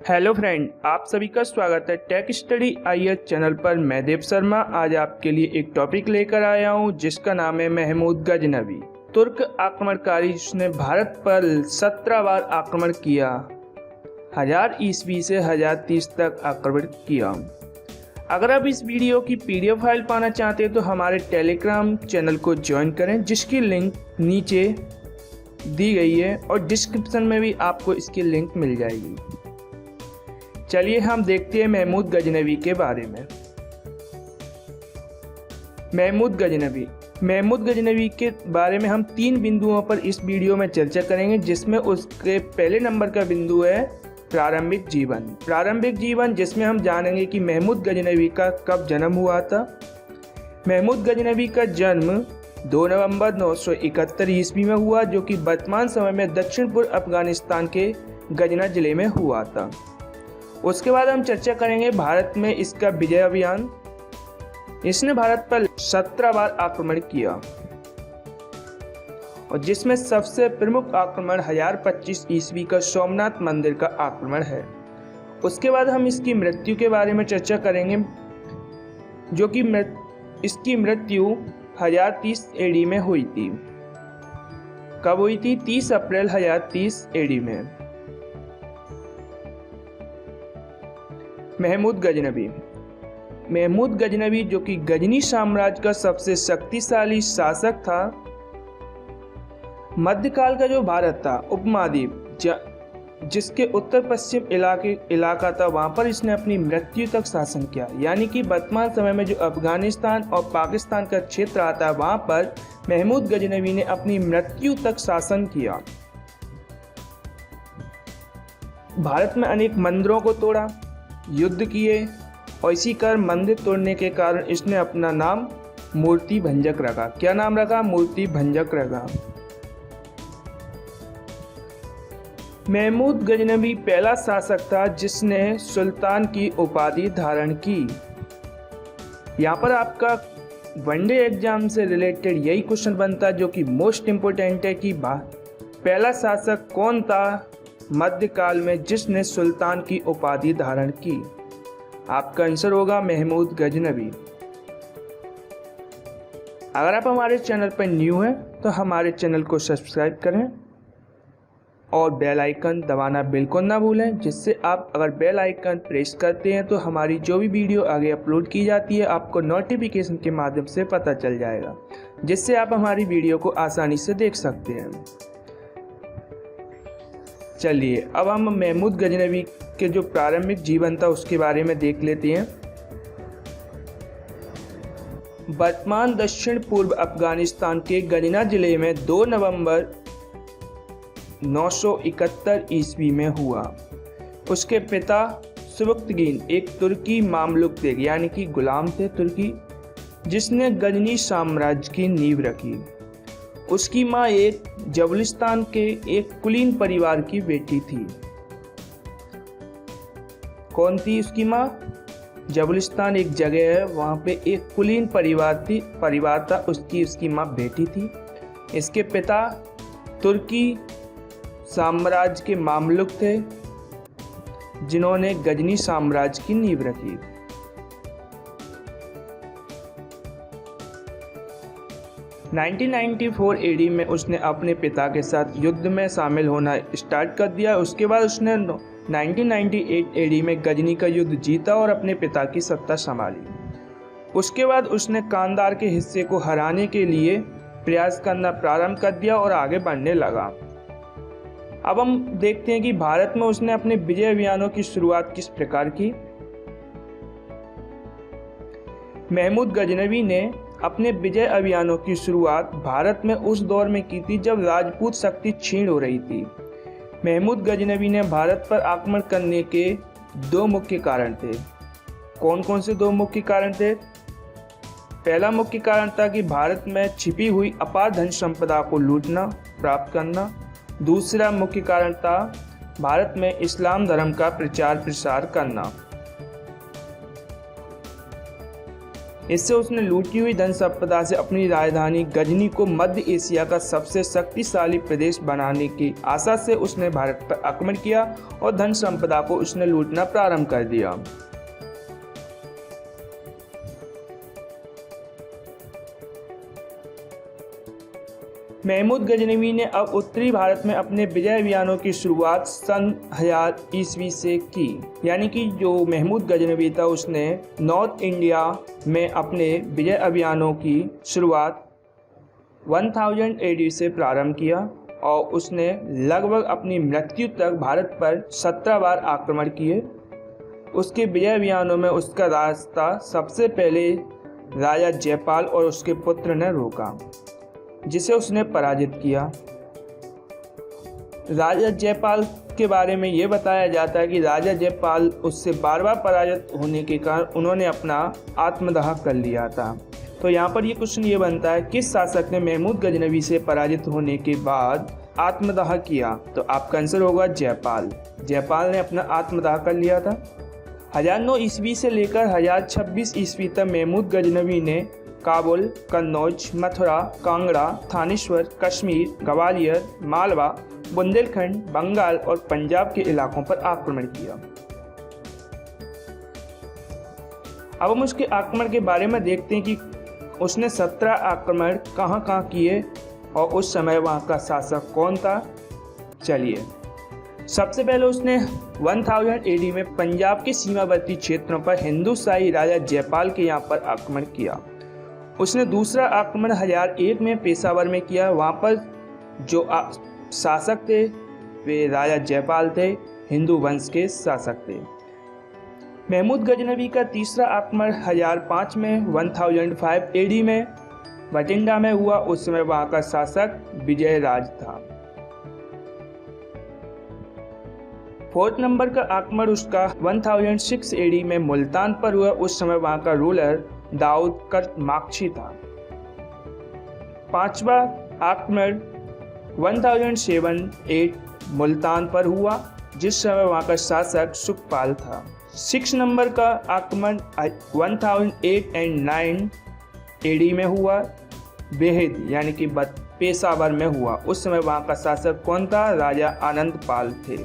Hello friend, आप सभी का स्वागत है टेक स्टडी आईएच चैनल पर। मैं देव शर्मा आज आपके लिए एक टॉपिक लेकर आया हूं जिसका नाम है महमूद गजनवी, तुर्क आक्रमणकारी जिसने भारत पर 17 बार आक्रमण किया, 1000 ईस्वी से 1030 तक आक्रमण किया। अगर आप इस वीडियो की पीडीएफ फाइल पाना चाहते हैं तो हमारे टेलीग्राम चैनल को ज्वाइन करें जिसकी लिंक नीचे दी गई है और डिस्क्रिप्शन में भी आपको इसकी लिंक मिल जाएगी। चलिए हम देखते हैं महमूद गजनवी के बारे में। महमूद गजनवी के बारे में हम 3 बिंदुओं पर इस वीडियो में चर्चा करेंगे, जिसमें उसके पहले नंबर का बिंदु है प्रारंभिक जीवन, जिसमें हम जानेंगे कि महमूद गजनवी का कब जन्म हुआ था। महमूद गजनवी का जन्म 2 नवंबर 971 ईस्वी में हुआ, जो कि वर्तमान समय में दक्षिण पूर्व अफगानिस्तान के गजना जिले में हुआ था। उसके बाद हम चर्चा करेंगे भारत में इसका विजय अभियान। इसने भारत पर 17 बार आक्रमण किया और जिसमें सबसे प्रमुख आक्रमण 1025 ईस्वी का सोमनाथ मंदिर का आक्रमण है। उसके बाद हम इसकी मृत्यु के बारे में चर्चा करेंगे, जो कि इसकी मृत्यु 1030 एडी में हुई थी। कब हुई थी? 30 अप्रैल 1030 एडी में। महमूद गजनवी जो कि गजनी साम्राज्य का सबसे शक्तिशाली शासक था। मध्यकाल का जो भारत था उपमहाद्वीप, जिसके उत्तर पश्चिम इलाका था, वहां पर इसने अपनी मृत्यु तक शासन किया। यानी कि वर्तमान समय में जो अफगानिस्तान और पाकिस्तान का क्षेत्र आता है, वहां पर महमूद गजनवी ने अपनी मृत्यु तक शासन किया। भारत में अनेक मंदिरों को तोड़ा, युद्ध किए और इसी कारण मंदिर तोड़ने के कारण इसने अपना नाम मूर्ति भंजक रखा। क्या नाम रखा? मूर्ति भंजक रखा। महमूद गजनवी पहला शासक था जिसने सुल्तान की उपाधि धारण की। यहाँ पर आपका वनडे एग्जाम से रिलेटेड यही क्वेश्चन बनता है, जो कि मोस्ट इम्पोर्टेंट है कि पहला शासक कौन था मध्यकाल में जिसने सुल्तान की उपाधि धारण की। आपका आंसर होगा महमूद गजनवी। अगर आप हमारे चैनल पर न्यू हैं तो हमारे चैनल को सब्सक्राइब करें और बेल आइकन दबाना बिल्कुल ना भूलें, जिससे आप अगर बेल आइकन प्रेस करते हैं तो हमारी जो भी वीडियो आगे अपलोड की जाती है आपको नोटिफिकेशन के माध्यम से पता चल जाएगा, जिससे आप हमारी वीडियो को आसानी से देख सकते हैं। चलिए अब हम महमूद गजनवी के जो प्रारंभिक जीवन था उसके बारे में देख लेते हैं। वर्तमान दक्षिण पूर्व अफगानिस्तान के गजना जिले में 2 नवंबर 971 ईस्वी में हुआ। उसके पिता सुबुक्तगीन एक तुर्की मामलुक थे, यानी कि गुलाम थे तुर्की, जिसने गजनी साम्राज्य की नींव रखी। उसकी माँ एक जबलिस्तान के एक कुलीन परिवार की बेटी थी। कौन थी उसकी माँ? जबलिस्तान एक जगह है, वहाँ पे एक कुलीन परिवार था, उसकी माँ बेटी थी। इसके पिता तुर्की साम्राज्य के मामलुक थे जिन्होंने गजनी साम्राज्य की नींव रखी। नाइनटीन 1994 एडी में उसने अपने पिता के साथ युद्ध में शामिल होना स्टार्ट कर दिया। उसके बाद उसने 1998 एडी में गजनी का युद्ध जीता और अपने पिता की सत्ता संभाली। उसके बाद उसने कांधार के हिस्से को हराने के लिए प्रयास करना प्रारंभ कर दिया और आगे बढ़ने लगा। अब हम देखते हैं कि भारत में उसने अपने विजय अभियानों की शुरुआत किस प्रकार की। महमूद गजनवी ने अपने विजय अभियानों की शुरुआत भारत में उस दौर में की थी जब राजपूत शक्ति क्षीण हो रही थी। महमूद गजनवी ने भारत पर आक्रमण करने के 2 मुख्य कारण थे। कौन कौन से 2 मुख्य कारण थे? पहला मुख्य कारण था कि भारत में छिपी हुई अपार धन संपदा को लूटना, प्राप्त करना। दूसरा मुख्य कारण था भारत में इस्लाम धर्म का प्रचार प्रसार करना। इससे उसने लूटी हुई धन संपदा से अपनी राजधानी गजनी को मध्य एशिया का सबसे शक्तिशाली प्रदेश बनाने की आशा से उसने भारत पर आक्रमण किया और धन संपदा को उसने लूटना प्रारंभ कर दिया। महमूद गजनवी ने अब उत्तरी भारत में अपने विजय अभियानों की शुरुआत सन 1000 ईस्वी से की, यानी कि जो महमूद गजनवी था उसने नॉर्थ इंडिया में अपने विजय अभियानों की शुरुआत 1000 AD से प्रारंभ किया और उसने लगभग अपनी मृत्यु तक भारत पर 17 बार आक्रमण किए। उसके विजय अभियानों में उसका रास्ता सबसे पहले राजा जयपाल और उसके पुत्र ने रोका, जिसे उसने पराजित किया। राजा जयपाल के बारे में ये बताया जाता है कि राजा जयपाल उससे बार बार पराजित होने के कारण उन्होंने अपना आत्मदाह कर लिया था। तो यहाँ पर ये क्वेश्चन ये बनता है, किस शासक ने महमूद गजनवी से पराजित होने के बाद आत्मदाह किया? तो आपका आंसर होगा जयपाल। जयपाल ने अपना आत्मदाह कर लिया था। 1009 ईस्वी से लेकर 1026 ईस्वी तक महमूद गजनवी ने काबुल, कन्नौज, मथुरा, कांगड़ा, थानेश्वर, कश्मीर, ग्वालियर, मालवा, बुंदेलखंड, बंगाल और पंजाब के इलाकों पर आक्रमण किया। अब हम उसके आक्रमण के बारे में देखते हैं कि उसने 17 आक्रमण कहाँ किए और उस समय वहाँ का शासक कौन था। चलिए, सबसे पहले उसने 1000 AD में पंजाब के सीमावर्ती क्षेत्रों पर हिंदू शाही राजा जयपाल के यहाँ पर आक्रमण किया। उसने दूसरा आक्रमण 1001 में पेशावर में किया। वहाँ पर जो शासक थे वे राजा जयपाल थे, हिंदू वंश के शासक थे। महमूद गजनवी का तीसरा आक्रमण 1005 में 1005 AD में बठिंडा में हुआ। उस समय वहाँ का शासक विजय राज था। 4 नंबर का आक्रमण उसका 1006 AD में मुल्तान पर हुआ। उस समय वहाँ का रूलर दाऊद करमाक्शी था। 5वां आक्रमण 1007-8 मुल्तान पर हुआ, जिस समय वहाँ का शासक सुखपाल था। 6 नंबर का आक्रमण 1008 और 9 AD में हुआ, बेहद यानी कि पेशावर में हुआ। उस समय वहाँ का शासक कौन था? राजा आनंदपाल थे।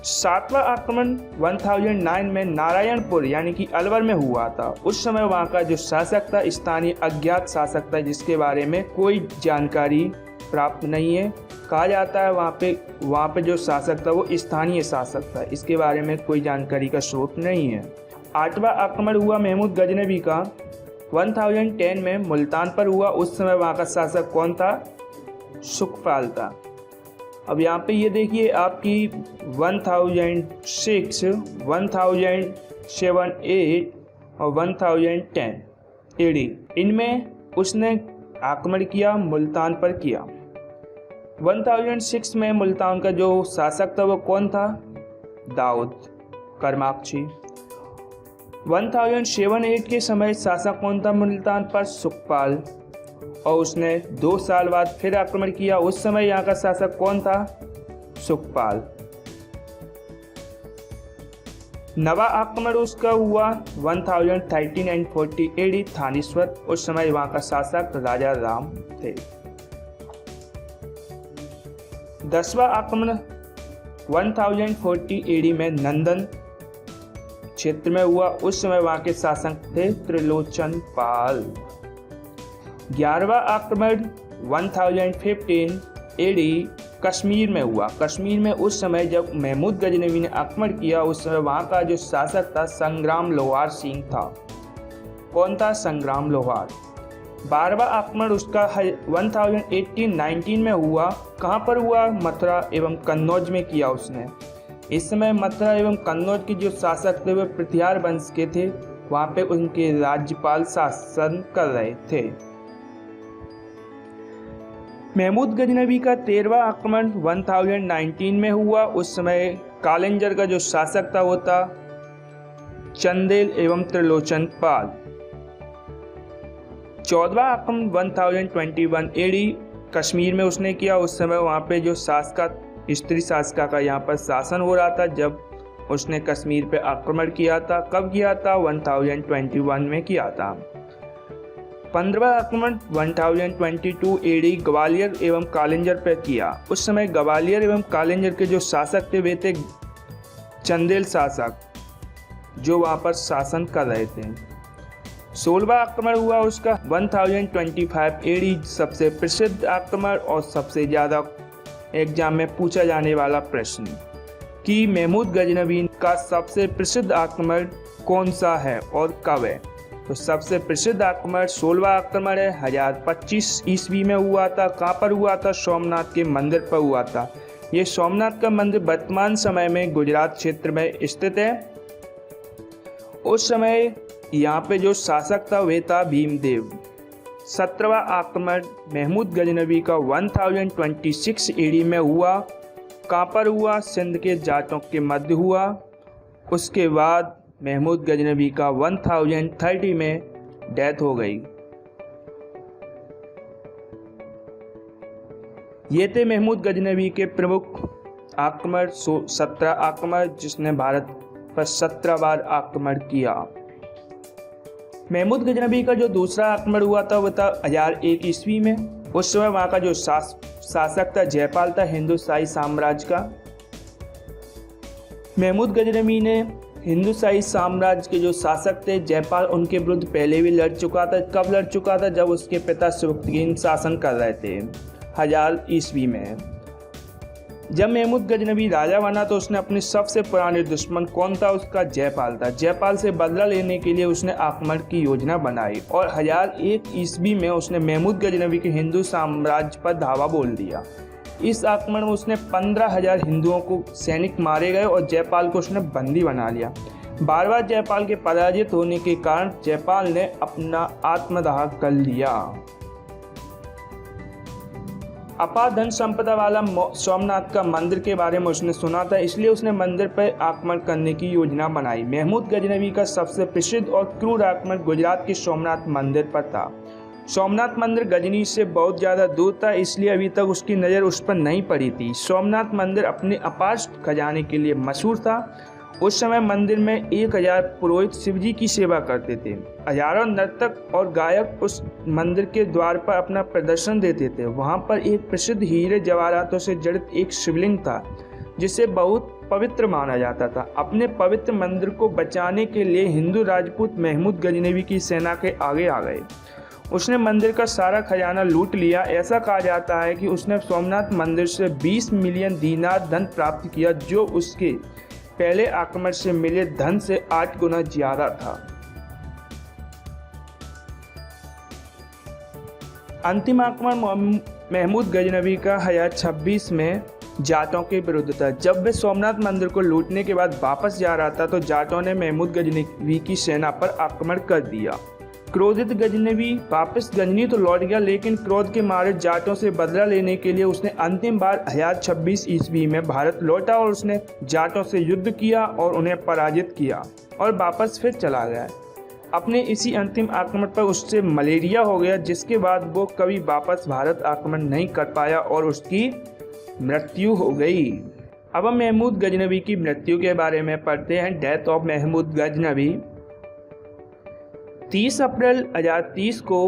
7वां आक्रमण 1009 में नारायणपुर यानी कि अलवर में हुआ था। उस समय वहाँ का जो शासक था स्थानीय अज्ञात शासक था, जिसके बारे में कोई जानकारी प्राप्त नहीं है। कहा जाता है वहाँ पे जो शासक था वो स्थानीय शासक था, इसके बारे में कोई जानकारी का स्रोत नहीं है। 8वां आक्रमण हुआ महमूद गजनवी का 1010 में मुल्तान पर हुआ। उस समय वहाँ का शासक कौन था? सुखपाल था। अब यहाँ पे ये देखिए आपकी 1006, 1007, 8 और 1010 AD, इनमें उसने आक्रमण किया, मुल्तान पर किया। 1006 में मुल्तान का जो शासक था वो कौन था? दाऊद करमाक्शी। 1007-8 के समय शासक कौन था मुल्तान पर? सुखपाल। और उसने 2 साल बाद फिर आक्रमण किया। उस समय यहाँ का शासक कौन था? सुखपाल। 9वां आक्रमण उसका हुआ 1013 और 40 AD थानेश्वर। उस समय वहाँ का शासक राजा राम थे। 10वां आक्रमण 1040 AD में नंदन क्षेत्र में हुआ। उस समय वहाँ के शासक थे त्रिलोचन पाल। 11वां आक्रमण 1015 AD कश्मीर में हुआ। कश्मीर में उस समय जब महमूद गजनवी ने आक्रमण किया, उस समय वहाँ का जो शासक था संग्राम लोहार सिंह था। कौन था? संग्राम लोहार। 12वां आक्रमण उसका 1018-19 में हुआ। कहाँ पर हुआ? मथुरा एवं कन्नौज में किया उसने। इस समय मथुरा एवं कन्नौज के जो शासक थे वे पृथ्विहार वंश के थे। वहाँ पे उनके राज्यपाल शासन कर रहे थे। महमूद गजनवी का 13वां आक्रमण 1019 में हुआ। उस समय कालिंजर का जो शासक था वो था चंदेल एवं त्रिलोचन पाल। 14वां आक्रमण 1021 AD कश्मीर में उसने किया। उस समय वहाँ पे जो शासका स्त्री शासका का यहाँ पर शासन हो रहा था, जब उसने कश्मीर पे आक्रमण किया था। कब किया था? 1021 में किया था। 15वां आक्रमण 1022 एडी ग्वालियर एवं कालिंजर पर किया। उस समय ग्वालियर एवं कालिंजर के जो शासक थे वे थे चंदेल शासक, जो वहाँ पर शासन कर रहे थे। 16वां आक्रमण हुआ उसका 1025 एडी, सबसे प्रसिद्ध आक्रमण और सबसे ज़्यादा एग्जाम में पूछा जाने वाला प्रश्न कि महमूद गजनवी का सबसे प्रसिद्ध आक्रमण कौन सा है और कब है। तो सबसे प्रसिद्ध आक्रमण 16वां आक्रमण है, 1025 ईस्वी में हुआ था। कहाँ पर हुआ था? सोमनाथ के मंदिर पर हुआ था। ये सोमनाथ का मंदिर वर्तमान समय में गुजरात क्षेत्र में स्थित है। उस समय यहाँ पे जो शासक था वे था भीमदेव। 17वां आक्रमण महमूद गजनवी का 1026 एडी में हुआ। कहाँ पर हुआ? सिंध के जाटों के मध्य हुआ। उसके बाद महमूद गजनवी का 1030 में डेथ हो गई। ये थे महमूद गजनवी के प्रमुख आक्रमण, 17 आक्रमण, जिसने भारत पर 17 बार आक्रमण किया। महमूद गजनवी का जो दूसरा आक्रमण हुआ था वह था 1001 ईस्वी में। उस समय वहाँ का जो शासक था जयपाल था, हिंदुशाही साम्राज्य का। महमूद गजनवी ने हिंदुशाही साम्राज्य के जो शासक थे जयपाल, उनके विरुद्ध पहले भी लड़ चुका था। कब लड़ चुका था? जब उसके पिता सिबुकतगीन शासन कर रहे थे 1000 ईस्वी में। जब महमूद गजनवी राजा बना तो उसने अपने सबसे पुराने दुश्मन कौन था? उसका जयपाल था। जयपाल से बदला लेने के लिए उसने आक्रमण की योजना बनाई और 1001 ईस्वी में उसने महमूद गजनवी के हिंदू साम्राज्य पर धावा बोल दिया। इस आक्रमण में उसने 15,000 हिंदुओं को सैनिक मारे गए और जयपाल को उसने बंदी बना लिया। बार बार जयपाल के पराजित होने के कारण जयपाल ने अपना आत्मदाह कर लिया। अपार धन संपदा वाला सोमनाथ का मंदिर के बारे में उसने सुना था, इसलिए उसने मंदिर पर आक्रमण करने की योजना बनाई। महमूद गजनवी का सबसे प्रसिद्ध और क्रूर आक्रमण गुजरात के सोमनाथ मंदिर पर था। सोमनाथ मंदिर गजनी से बहुत ज़्यादा दूर था, इसलिए अभी तक उसकी नज़र उस पर नहीं पड़ी थी। सोमनाथ मंदिर अपने अपार खजाने के लिए मशहूर था। उस समय मंदिर में 1000 पुरोहित शिवजी की सेवा करते थे। हजारों नर्तक और गायक उस मंदिर के द्वार पर अपना प्रदर्शन देते थे। वहाँ पर एक प्रसिद्ध हीरे जवाहरातों से जड़ित एक शिवलिंग था, जिसे बहुत पवित्र माना जाता था। अपने पवित्र मंदिर को बचाने के लिए हिंदू राजपूत महमूद गजनवी की सेना के आगे आ गए। उसने मंदिर का सारा खजाना लूट लिया। ऐसा कहा जाता है कि उसने सोमनाथ मंदिर से 20 मिलियन दीनार धन प्राप्त किया, जो उसके पहले आक्रमण से मिले धन से 8 गुना ज्यादा था। अंतिम आक्रमण महमूद गजनवी का 1026 में जाटों के विरुद्ध था। जब वे सोमनाथ मंदिर को लूटने के बाद वापस जा रहा था तो जाटों ने महमूद गजनवी की सेना पर आक्रमण कर दिया। क्रोधित गजनवी वापस गजनी तो लौट गया, लेकिन क्रोध के मारे जाटों से बदला लेने के लिए उसने अंतिम बार 1026 ईस्वी में भारत लौटा और उसने जाटों से युद्ध किया और उन्हें पराजित किया और वापस फिर चला गया। अपने इसी अंतिम आक्रमण पर उससे मलेरिया हो गया, जिसके बाद वो कभी वापस भारत आक्रमण नहीं कर पाया और उसकी मृत्यु हो गई। अब हम महमूद गजनवी की मृत्यु के बारे में पढ़ते हैं। Death of Mahmud Ghaznavi. 30 अप्रैल 1030 को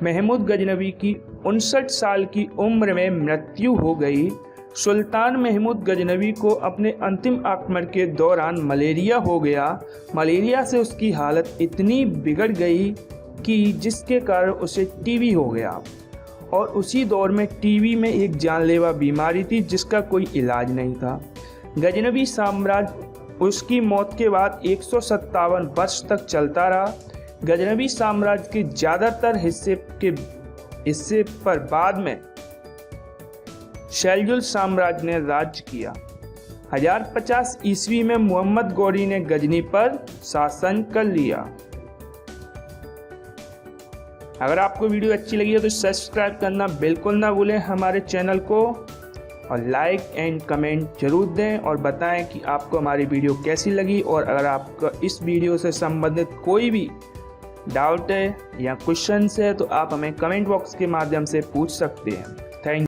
महमूद गजनवी की 59 साल की उम्र में मृत्यु हो गई। सुल्तान महमूद गजनवी को अपने अंतिम आक्रमण के दौरान मलेरिया हो गया। मलेरिया से उसकी हालत इतनी बिगड़ गई कि जिसके कारण उसे टीबी हो गया और उसी दौर में टीबी में एक जानलेवा बीमारी थी जिसका कोई इलाज नहीं था। गजनवी साम्राज्य उसकी मौत के बाद 157 वर्ष तक चलता रहा। गजनवी साम्राज्य के ज़्यादातर हिस्से पर बाद में सेल्जुक साम्राज्य ने राज्य किया। 1050 ईस्वी में मोहम्मद गौरी ने गजनी पर शासन कर लिया। अगर आपको वीडियो अच्छी लगी हो तो सब्सक्राइब करना बिल्कुल ना भूलें हमारे चैनल को, और लाइक एंड कमेंट जरूर दें और बताएं कि आपको हमारी वीडियो कैसी लगी। और अगर आपका इस वीडियो से संबंधित कोई भी डाउट है या क्वेश्चन है तो आप हमें कमेंट बॉक्स के माध्यम से पूछ सकते हैं। Thank you.